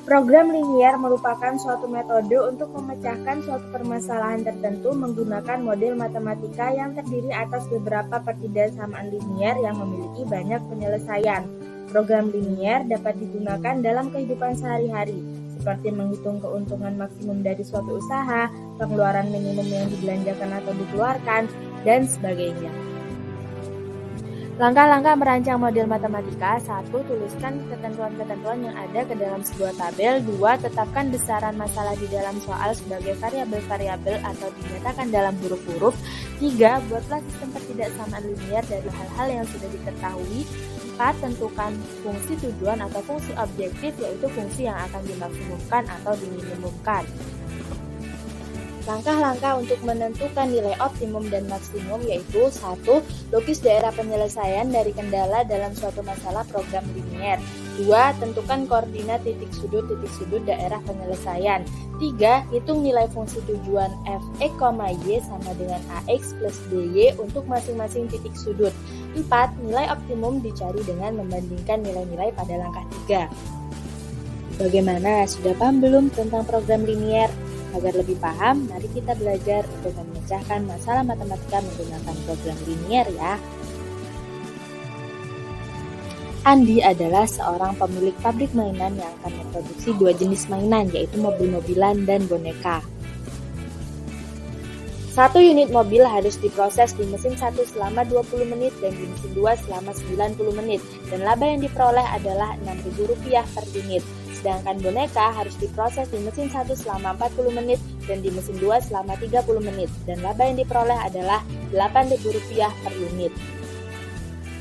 Program linier merupakan suatu metode untuk memecahkan suatu permasalahan tertentu menggunakan model matematika yang terdiri atas beberapa pertidaksamaan linier yang memiliki banyak penyelesaian. Program linier dapat digunakan dalam kehidupan sehari-hari, seperti menghitung keuntungan maksimum dari suatu usaha, pengeluaran minimum yang dibelanjakan atau dikeluarkan, dan sebagainya. Langkah-langkah merancang model matematika. 1. Tuliskan ketentuan-ketentuan yang ada ke dalam sebuah tabel. 2. Tetapkan besaran masalah di dalam soal sebagai variabel-variabel atau dinyatakan dalam huruf-huruf. 3. Buatlah sistem pertidaksamaan linier dari hal-hal yang sudah diketahui. 4. Tentukan fungsi tujuan atau fungsi objektif, yaitu fungsi yang akan dimaksimumkan atau diminimumkan. Langkah-langkah untuk menentukan nilai optimum dan maksimum yaitu 1. Lukis daerah penyelesaian dari kendala dalam suatu masalah program linier. 2. Tentukan koordinat titik sudut daerah penyelesaian. 3. Hitung nilai fungsi tujuan f(x, y) sama dengan ax plus by untuk masing-masing titik sudut. 4. Nilai optimum dicari dengan membandingkan nilai-nilai pada langkah 3. Bagaimana? Sudah paham belum tentang program linier? Agar lebih paham, mari kita belajar untuk memecahkan masalah matematika menggunakan program linier ya. Andi adalah seorang pemilik pabrik mainan yang akan memproduksi 2 jenis mainan, yaitu mobil-mobilan dan boneka. 1 unit mobil harus diproses di mesin 1 selama 20 menit dan di mesin 2 selama 90 menit, dan laba yang diperoleh adalah Rp6.000 per unit. Sedangkan boneka harus diproses di mesin 1 selama 40 menit dan di mesin 2 selama 30 menit, dan laba yang diperoleh adalah Rp8.000 per unit.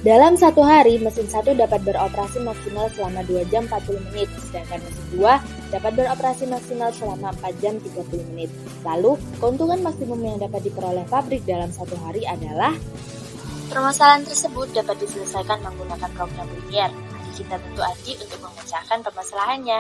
Dalam satu hari, mesin 1 dapat beroperasi maksimal selama 2 jam 40 menit, sedangkan mesin 2 dapat beroperasi maksimal selama 4 jam 30 menit. Lalu, keuntungan maksimum yang dapat diperoleh pabrik dalam satu hari adalah... Permasalahan tersebut dapat diselesaikan menggunakan program linier. Mari kita bantu Andi untuk memecahkan permasalahannya.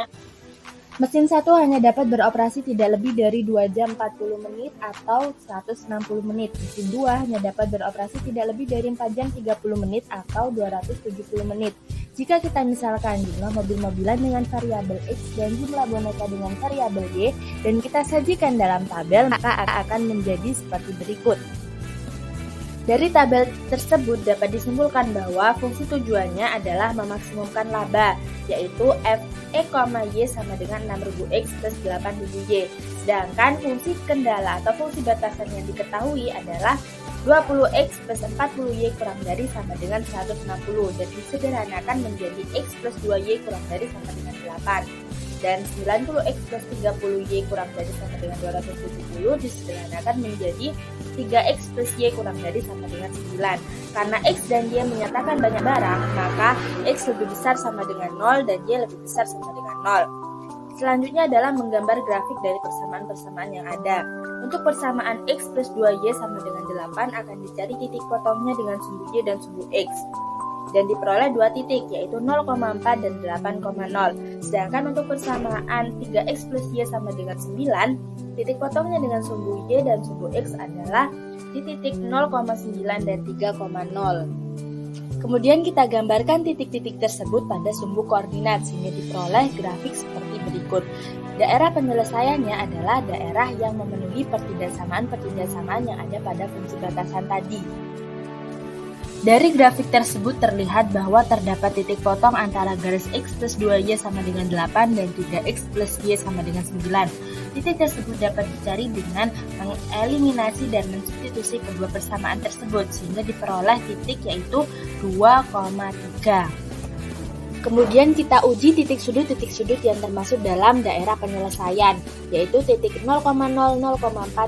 Mesin 1 hanya dapat beroperasi tidak lebih dari 2 jam 40 menit atau 160 menit. Mesin 2 hanya dapat beroperasi tidak lebih dari 4 jam 30 menit atau 270 menit. Jika kita misalkan jumlah mobil-mobilan dengan variabel X dan jumlah boneka dengan variabel Y dan kita sajikan dalam tabel, maka akan menjadi seperti berikut. Dari tabel tersebut dapat disimpulkan bahwa fungsi tujuannya adalah memaksimumkan laba, yaitu f(x, y) sama dengan Rp6.000x plus Rp8.000y. Sedangkan fungsi kendala atau fungsi batasan yang diketahui adalah 20x plus 40y kurang dari sama dengan 160 dan disederhanakan menjadi x plus 2y kurang dari sama dengan 8. Dan 90x plus 30y kurang dari sama dengan 270 disederhanakan menjadi 3x plus y kurang dari sama dengan 9. Karena x dan y menyatakan banyak barang, maka x lebih besar sama dengan 0 dan y lebih besar sama dengan 0. Selanjutnya adalah menggambar grafik dari persamaan-persamaan yang ada. Untuk persamaan x plus 2y sama dengan 8 akan dicari titik potongnya dengan sumbu y dan sumbu x. Dan diperoleh 2 titik, yaitu 0,4 dan 8,0. Sedangkan untuk persamaan 3x plus y sama dengan 9, titik potongnya dengan sumbu y dan sumbu x adalah di titik 0,9 dan 3,0. Kemudian kita gambarkan titik-titik tersebut pada sumbu koordinat sehingga diperoleh grafik seperti berikut. Daerah penyelesaiannya adalah daerah yang memenuhi pertidaksamaan-pertidaksamaan yang ada pada fungsi batasan tadi. Dari grafik tersebut terlihat bahwa terdapat titik potong antara garis X plus 2Y sama dengan 8 dan 3X plus Y sama dengan 9. Titik tersebut dapat dicari dengan mengeliminasi dan mensubstitusi kedua persamaan tersebut sehingga diperoleh titik yaitu 2,3. Kemudian kita uji titik sudut yang termasuk dalam daerah penyelesaian, yaitu titik 0,0, 0,4,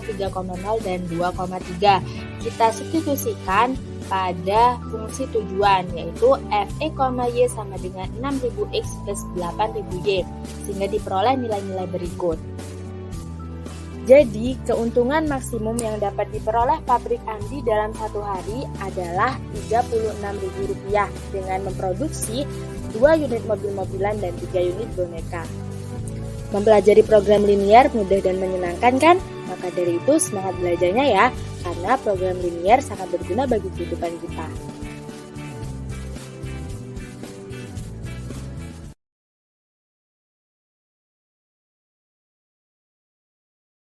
3,0, dan 2,3. Kita substitusikan pada fungsi tujuan, yaitu f(x, y) sama dengan 6.000x plus 8.000y, sehingga diperoleh nilai-nilai berikut. Jadi, keuntungan maksimum yang dapat diperoleh pabrik Andi dalam satu hari adalah Rp36.000 dengan memproduksi 2 unit mobil-mobilan dan 3 unit boneka. Mempelajari program linier mudah dan menyenangkan kan? Maka dari itu semangat belajarnya ya, karena program linier sangat berguna bagi kehidupan kita.